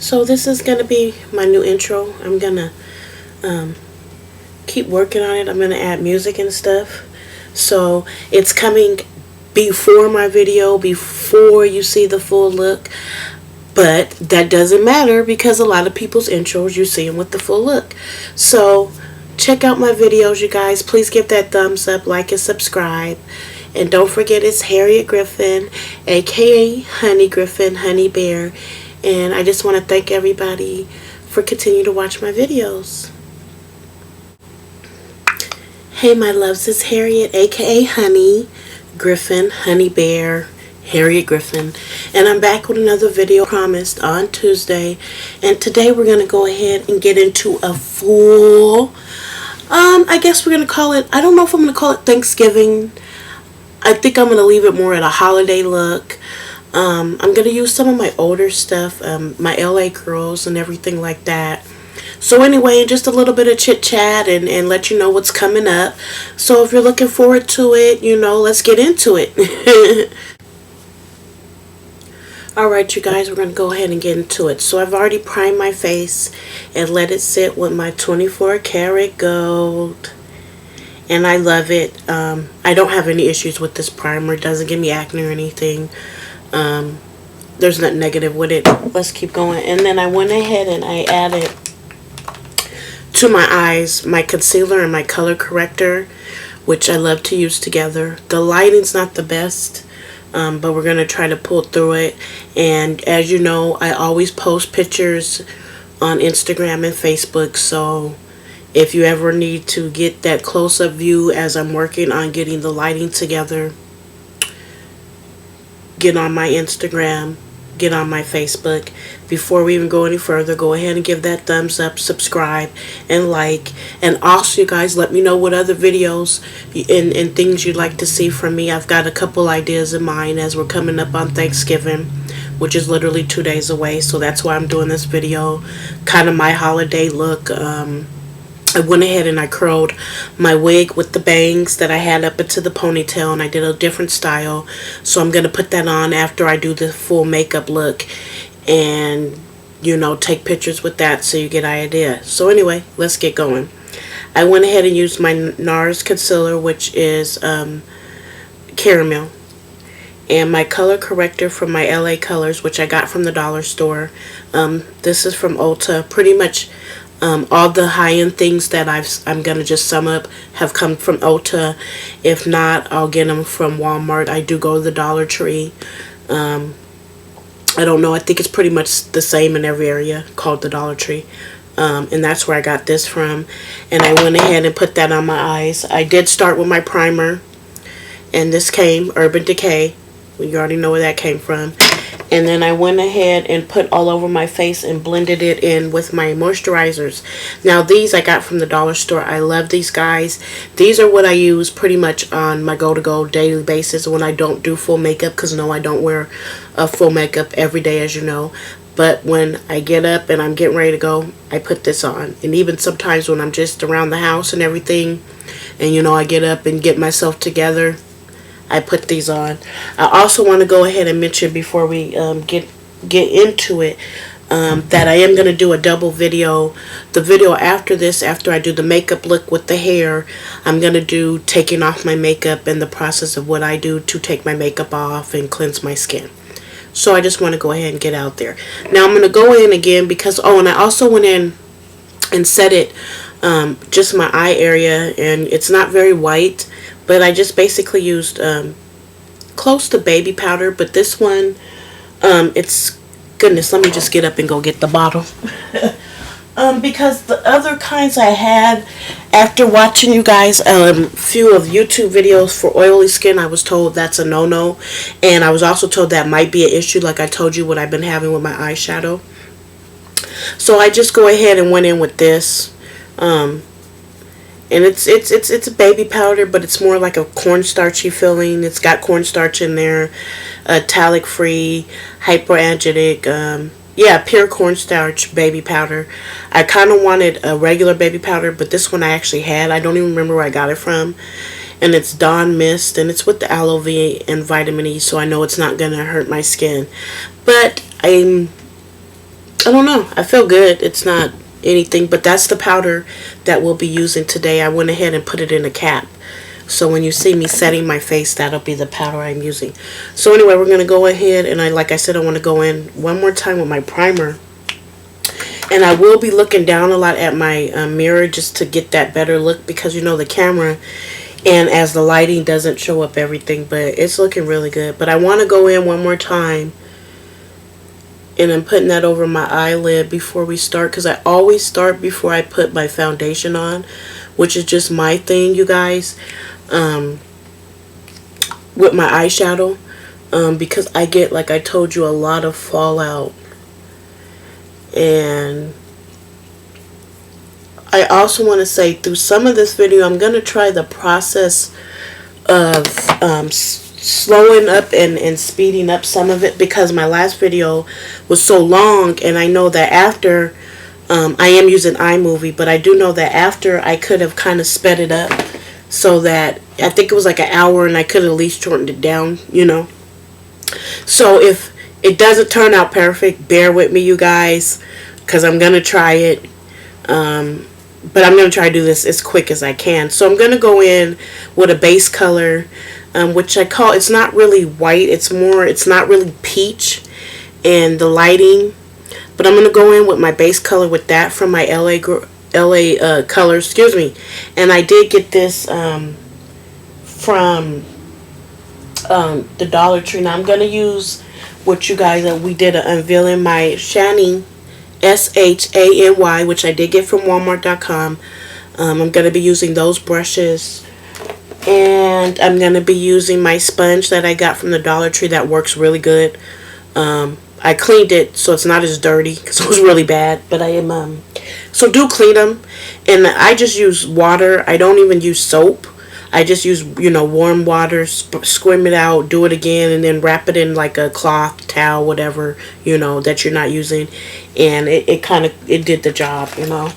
So this is going to be my new intro. I'm going to keep working on it. I'm going to add music and stuff. So it's coming before my video, before you see the full look. But that doesn't matter because a lot of people's intros, you see them with the full look. So check out my videos, you guys. Please give that thumbs up, like, and subscribe. And don't forget, it's Harriet Griffin, aka Honey Griffin, Honey Bear. And I just want to thank everybody for continuing to watch my videos. Hey my loves, it's Harriet, aka Honey Griffin, Honey Bear, Harriet Griffin. And I'm back with another video promised on Tuesday. And today we're going to go ahead and get into a full, I guess we're going to call it, I don't know if I'm going to call it Thanksgiving. I think I'm going to leave it more at a holiday look. I'm going to use some of my older stuff, my LA girls and everything like that. So anyway, just a little bit of chit chat and let you know what's coming up. So if you're looking forward to it, you know, let's get into it. Alright you guys, we're going to go ahead and get into it. So I've already primed my face and let it sit with my 24 karat gold. And I love it. I don't have any issues with this primer. It doesn't give me acne or anything. There's nothing negative with it. Let's keep going. And then I went ahead and I added to my eyes my concealer and my color corrector, which I love to use together. The lighting's not the best, but we're going to try to pull through it. And as you know, I always post pictures on Instagram and Facebook, so if you ever need to get that close-up view as I'm working on getting the lighting together, get on my Instagram, get on my Facebook. Before we even go any further, go ahead and give that thumbs up, subscribe, and like. And also, you guys, let me know what other videos and things you'd like to see from me. I've got a couple ideas in mind as we're coming up on Thanksgiving, which is literally 2 days away. So that's why I'm doing this video, kind of my holiday look. I went ahead and I curled my wig with the bangs that I had up into the ponytail, and I did a different style. So I'm going to put that on after I do the full makeup look and, you know, take pictures with that so you get an idea. So anyway, let's get going. I went ahead and used my NARS concealer, which is caramel, and my color corrector from my LA Colors, which I got from the dollar store. This is from ULTA. Pretty much all the high-end things that I'm going to just sum up have come from ULTA. If not, I'll get them from Walmart. I do go to the Dollar Tree. I don't know. I think it's pretty much the same in every area, called the Dollar Tree. And that's where I got this from. And I went ahead and put that on my eyes. I did start with my primer. And this came, Urban Decay. You already know where that came from. And then I went ahead and put all over my face and blended it in with my moisturizers. Now these I got from the dollar store. I love these guys. These are what I use pretty much on my go-to-go daily basis when I don't do full makeup, because no, I don't wear full makeup every day, as you know. But when I get up and I'm getting ready to go, I put this on. And even sometimes when I'm just around the house and everything, and you know, I get up and get myself together, I put these on. I also want to go ahead and mention before we get into it that I am going to do a double video. The video after this, after I do the makeup look with the hair, I'm going to do taking off my makeup and the process of what I do to take my makeup off and cleanse my skin. So I just want to go ahead and get out there. Now I'm going to go in again because, oh, and I also went in and set it just my eye area, and it's not very white. But I just basically used close to baby powder. But this one, it's, goodness, let me just get up and go get the bottle. Because the other kinds I had, after watching you guys few of YouTube videos for oily skin, I was told that's a no-no. And I was also told that might be an issue, like I told you what I've been having with my eyeshadow. So I just go ahead and went in with this. And it's a baby powder, but it's more like a cornstarchy feeling. It's got cornstarch in there, talc free, hypoallergenic, yeah, pure cornstarch baby powder. I kind of wanted a regular baby powder, but this one I actually had. I don't even remember where I got it from. And it's Dawn Mist, and it's with the aloe vera and vitamin E, so I know it's not going to hurt my skin. But I don't know. I feel good. It's not anything, but that's the powder that we'll be using today. I went ahead and put it in a cap. So when you see me setting my face, that'll be the powder I'm using. So anyway, we're going to go ahead and like I said, I want to go in one more time with my primer. And I will be looking down a lot at my mirror just to get that better look because you know the camera and as the lighting doesn't show up everything, but it's looking really good. But I want to go in one more time and I'm putting that over my eyelid before we start because I always start before I put my foundation on, which is just my thing, you guys, with my eyeshadow, because I get, like I told you, a lot of fallout. And I also want to say through some of this video I'm going to try the process of slowing up and speeding up some of it because my last video was so long, and I know that after I am using iMovie, but I do know that after I could have kind of sped it up so that I think it was like an hour and I could at least shortened it down, you know. So if it doesn't turn out perfect, bear with me, you guys, because I'm going to try it. But I'm going to try to do this as quick as I can. So I'm going to go in with a base color, which I call, it's not really white. It's not really peach and the lighting. But I'm going to go in with my base color with that from my LA colors, excuse me. And I did get this from the Dollar Tree. Now I'm going to use what you guys, we did an unveiling, my SHANY, SHANY, which I did get from Walmart.com. I'm going to be using those brushes. And I'm going to be using my sponge that I got from the Dollar Tree that works really good. I cleaned it so it's not as dirty because it was really bad. But I am, so do clean them. And I just use water. I don't even use soap. I just use, you know, warm water, squim it out, do it again, and then wrap it in like a cloth, towel, whatever, you know, that you're not using. And it did the job, you know.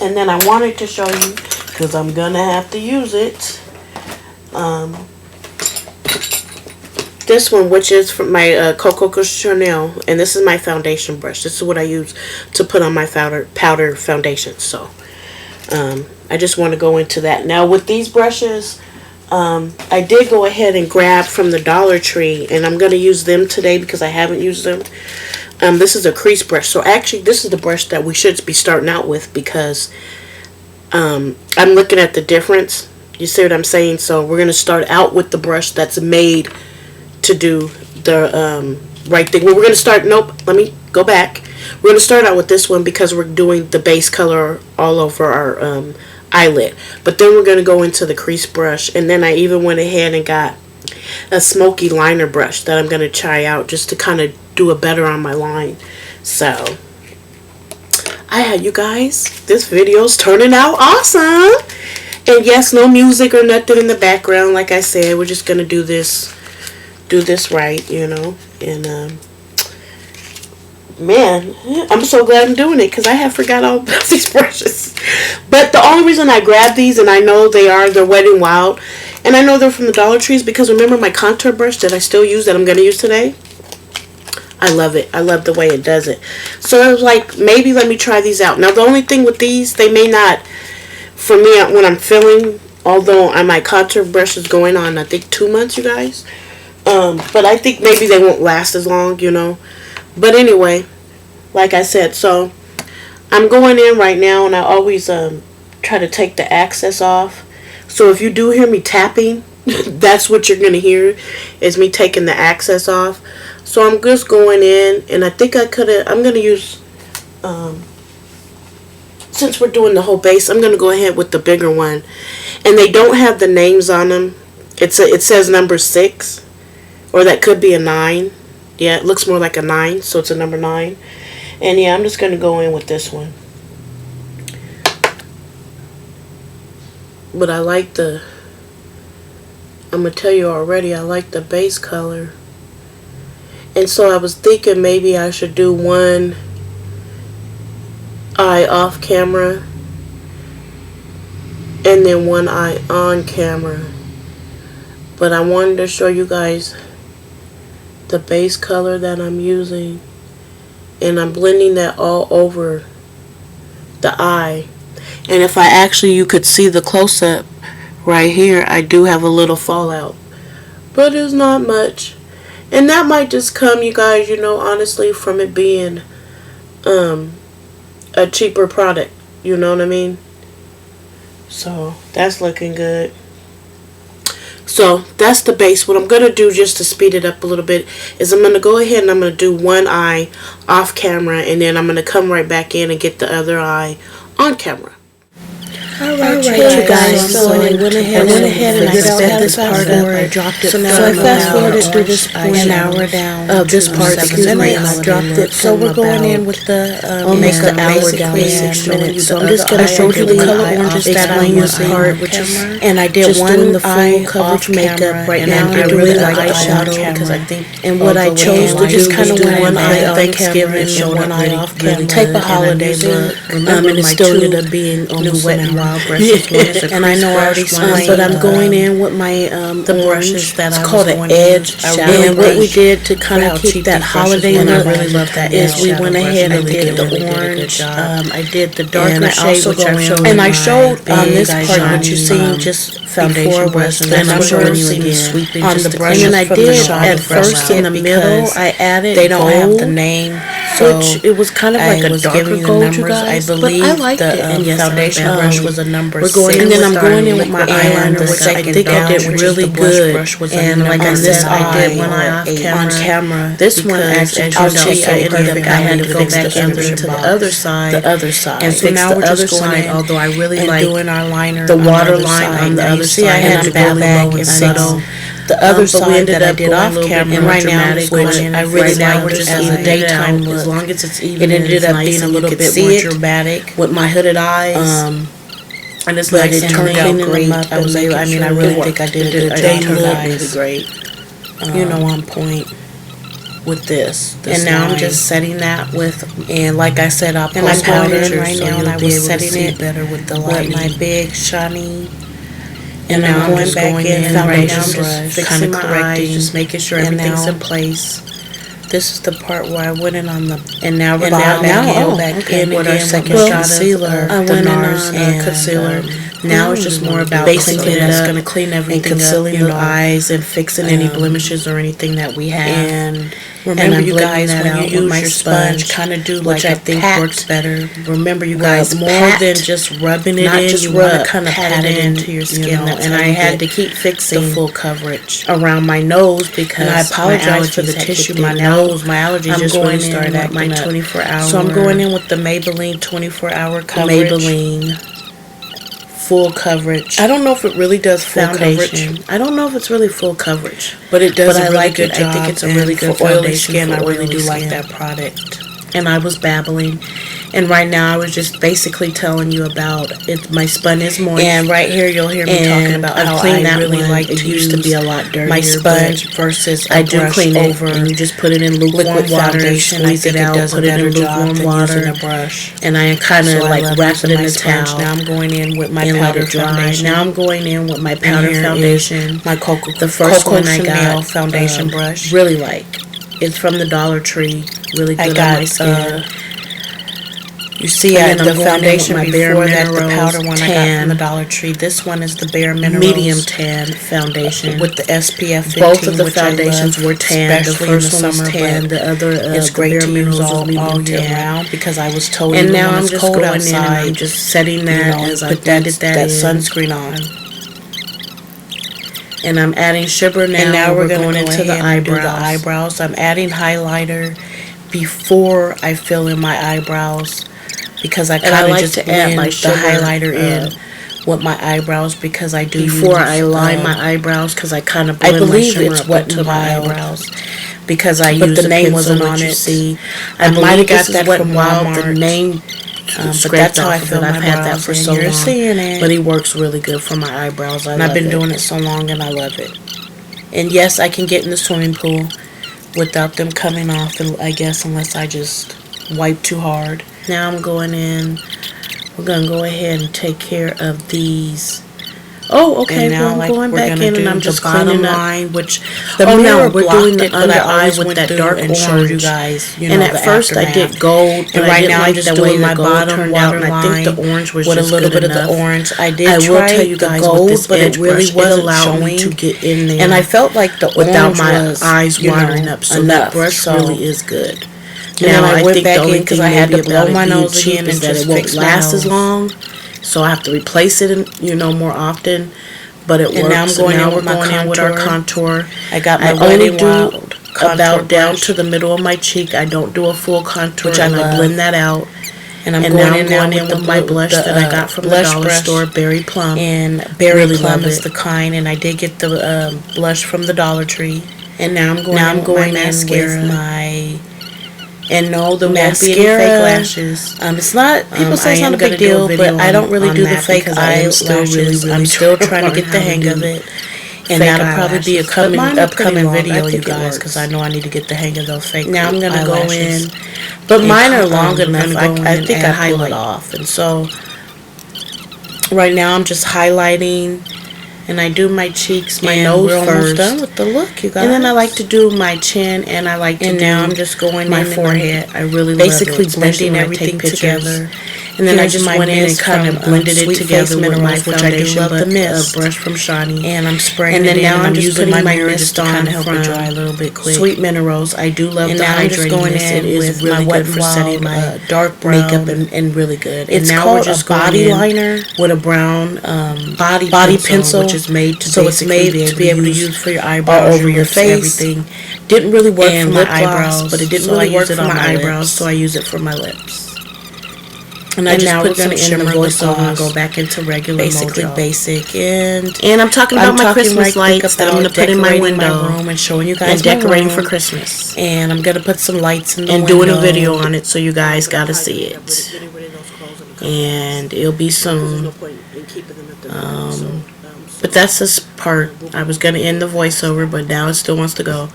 And then I wanted to show you, because I'm going to have to use it, this one, which is from my COCO Chanel, and this is my foundation brush. This is what I use to put on my powder foundation. So, I just want to go into that. Now with these brushes, I did go ahead and grab from the Dollar Tree, and I'm going to use them today because I haven't used them. This is a crease brush. So actually this is the brush that we should be starting out with because I'm looking at the difference. You see what I'm saying? So we're going to start out with the brush that's made to do the right thing. Well, we're going to start, nope, let me go back. We're going to start out with this one because we're doing the base color all over our eyelid. But then we're going to go into the crease brush. And then I even went ahead and got a smoky liner brush that I'm going to try out just to kind of do it better on my line. So, you guys, this video's turning out awesome. And yes, no music or nothing in the background. Like I said, we're just going to do this right, you know. And, man, I'm so glad I'm doing it because I have forgot all about these brushes. But the only reason I grabbed these, and I know they're Wet n Wild, and I know they're from the Dollar Tree, is because remember my contour brush that I still use that I'm going to use today? I love it. I love the way it does it. So I was like, maybe let me try these out. Now the only thing with these, they may not, for me when I'm filling, although my contour brush is going on I think 2 months, you guys. But I think maybe they won't last as long, you know. But anyway, like I said, so I'm going in right now, and I always try to take the excess off. So if you do hear me tapping, that's what you're going to hear, is me taking the excess off. So I'm just going in, and I think I'm going to use, since we're doing the whole base, I'm going to go ahead with the bigger one. And they don't have the names on them. It says number 6, or that could be a 9. Yeah, it looks more like a 9, so it's a number 9. And yeah, I'm just going to go in with this one. But I like I'm going to tell you already, I like the base color. And so I was thinking maybe I should do one eye off camera and then one eye on camera. But I wanted to show you guys the base color that I'm using. And I'm blending that all over the eye. And if I actually, you could see the close-up right here, I do have a little fallout. But it's not much. And that might just come, you guys, you know, honestly, from it being a cheaper product. You know what I mean? So, that's looking good. So, that's the base. What I'm going to do, just to speed it up a little bit, is I'm going to go ahead and I'm going to do one eye off camera. And then I'm going to come right back in and get the other eye on camera. Alright, you guys, so I went ahead and I sped this part up. I dropped it. So I fast forwarded through this point, an hour down of this part, excuse me, and I dropped it. So we're going in with the almost an hour down, 6 minutes. So I'm just going to show you the color oranges that I'm using, and I did one eye coverage makeup. Right now I'm doing the eyeshadow because I think, and what I chose to just kind of do one eye on Thanksgiving and one eye off camera, type of holiday look, and it still ended up being almost Wet n Wild brushes, and I know I already explained, but I'm going in with my the brushes that it's called an edge shadow. And what we did to kind of keep that holiday look, I really love that, is we went ahead and did the orange. I did the darker shade, which I showed, and I showed on this part what you seen just foundation was, and I'm showing you again on the brush. And I did at first in the middle, I added they don't have the name, which it was kind of like a darker gold, you guys. I believe the foundation brush was a number 6. And then I'm going in with my eyeliner, which I think I did really good. And like I said, I did one eye on camera. This one actually turned out so perfect. I had to go back in to the other side. And so now we're just going in, although I really like doing our liner, the water line on the other side. I had to go back and subtle. The other side that I did off camera, and right now, which I really like just as a daytime look, as long as it's even, it ended up being a little bit more dramatic with my hooded eyes. And it's like it turned out great. I was able, I mean, I really think I did a good job. They turned out really great. You know, on point with this. And now I'm just setting that with, and like I said, I'll post powder right now, and I was setting it better with the light, with my big shiny. And now I'm just going in foundation brush, kind of correcting, just making sure everything's in place. This is the part where I went in on the, and now we're back in with our second shot of concealer. I went in on concealer. Now it's just more about basically that's going to clean everything up, concealing the eyes and fixing any blemishes or anything that we have. And remember, you guys, when you use my sponge, kind of do like I think works better. Remember, you guys, more than just rubbing it in, you want to kind of pat it into your skin. And I had to keep fixing the full coverage around my nose because I apologize for the tissue. My nose, my allergies just really started acting up. My 24-hour. So I'm going in with the Maybelline 24-hour coverage. Maybelline full coverage. I don't know if it really does full coverage. I don't know if it's really full coverage, but it does. But I like it. I think it's a really good for oily skin. I really do like that product. And I was babbling, and right now I was just basically telling you about it. My spun is moist, and right here you'll hear me talking about how I really like to use. It used to be a lot dirtier. My sponge versus I do clean over, and you just put it in lukewarm water, squeeze it out, put it in lukewarm water, and a brush. And I kind of like wrap it in a towel. Now I'm going in with my powder foundation. Now I'm going in with my powder foundation. My COCO, the first one I got, foundation brush. Really like. It's from the Dollar Tree. Really good on my skin. You see, I had the foundation before that, the powder one I got from the Dollar Tree. This one is the Bare Minerals medium tan foundation with the SPF 15. Both of the foundations were tan. The first one was tan. The other it's great to use all year round because I was told. And now I'm just going in and I'm just setting that as I put that sunscreen on. And I'm adding shimmer now. And now we're going into the eyebrows. I'm adding highlighter before I fill in my eyebrows because I kind of just blend my highlighter in with my eyebrows because I do before I line my eyebrows because I kind of blend my shimmer up to my eyebrows because I used the name wasn't on it. See, I might have got that from Walmart. The name. But that's how I feel. I've had that for so long. But it works really good for my eyebrows. And I've been doing it so long and I love it. And yes, I can get in the swimming pool without them coming off, I guess, unless I just wipe too hard. Now I'm going in. We're going to go ahead and take care of these Oh, okay. And now, well, I'm going back in and I'm just cleaning up. line, which The mirror we're blocked doing it, the but under I eyes always with that dark and orange. showed you guys, you know, and at the first I aftermath. did gold, and right now I'm just doing my the gold bottom turned water out, line. and I think the orange was with just a little good bit enough. of the orange. I will tell you guys gold, with this but it edge really brush, wasn't allowed me showing to get in there, and I felt like the without orange my was, eyes watering up. So that brush so, really is good. And then I went back in because I had to blow my nose again and that just it won't fix my last nose. as long. So I have to replace it, more often. But it works. And now I'm going in with my with our contour. I got my only Wet n do Wild about down brush, to the middle of my cheek. I don't do a full contour, which I blend that out. And I'm going going in with my blush that I got from the dollar store, Berry Plum. And Berry Really Plum love is it. the kind, and I did get the blush from the Dollar Tree. And now I'm going in mascara. with my. And no, the won't be any fake lashes. It's not. People say it's not a gonna big do a deal, video but I don't really on do the that fake because I am still eyelashes. really I'm still trying to learn get the how to hang do of it. And fake that'll probably be a eyelashes. But mine are pretty upcoming long. video, I you think it guys, works. because I know I need to get the hang of those fake Now I'm gonna go eyelashes. in, But and mine are go long in. enough. I'm gonna I go in think and I pull highlight. it off. And so right now I'm just highlighting, and I do my cheeks, my nose we're first. almost done with the look, you guys. And then I like to do my chin, and I like to do now I'm just going my in and forehead. I really basically love it, blending when I everything take pictures. together. And then Here's I just my went in and mist kind of from, blended it Sweet together Face with my Minerals, which I do foundation, love the mist. brush from SHANY. And I'm spraying And then it in, now and I'm I'm just using putting my my mirror mist just to on kind of help it from dry a little bit quick. Sweet Minerals. I do love And the now I'm just hydrating going mist. in It is with really my Wet good n for Wild, setting my dark brown makeup and really good. It's and now called we're just a body going in liner with a brown body pencil, which is made to so it's made to be able to use for your all eyebrows, over your lips, face. everything. Didn't really work And for my lip gloss, eyebrows, but it didn't so really I work use it for on my eyebrows, lips. so I use it for my lips. And And I just now put we're going to some end the shimmer lip voiceover and gloss, go back into regular basically mode, y'all. basic. And I'm talking about my Christmas lights that I'm going to put in my decorating window room and showing you guys and my decorating room. for Christmas. And I'm gonna put some lights in the And window. doing a video on it, so you guys got to see it. And it'll be soon. But that's this part. I was going to end the voiceover, but now it still wants to go.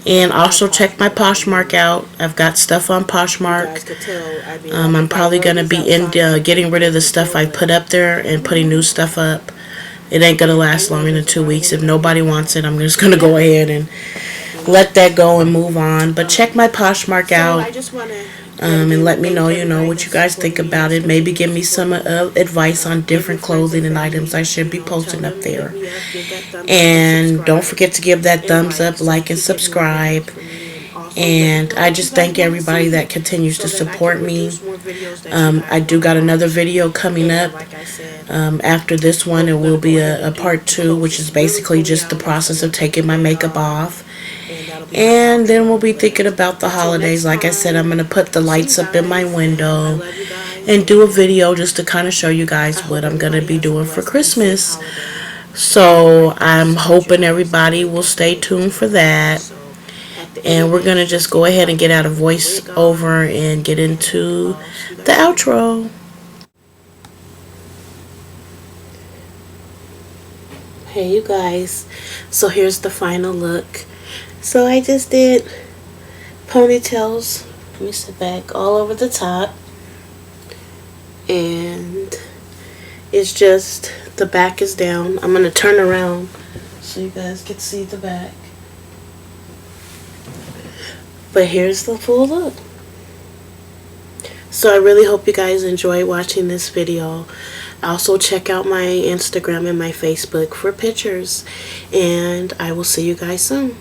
And also check my Poshmark out. I've got stuff on Poshmark. I'm probably going to be getting rid of the stuff I put up there and putting new stuff up. It ain't going to last longer than 2 weeks. If nobody wants it, I'm just going to go ahead and let that go and move on. But check my Poshmark out. And let me know, what you guys think about it. Maybe give me some advice on different clothing and items I should be posting up there. And don't forget to give that thumbs up, like, and subscribe. And I just thank everybody that continues to support me. I do got another video coming up. After this one, it will be a part 2, which is basically just the process of taking my makeup off. And then we'll be thinking about the holidays. Like I said, I'm going to put the lights up in my window and do a video just to kind of show you guys what I'm going to be doing for Christmas. So I'm hoping everybody will stay tuned for that. And we're going to just go ahead and get out of voiceover and get into the outro. Hey you guys, so here's the final look. So I just did ponytails, let me sit back, all over the top, and it's just the back is down. I'm going to turn around so you guys can see the back. But here's the full look. So I really hope you guys enjoy watching this video. Also check out my Instagram and my Facebook for pictures. And I will see you guys soon.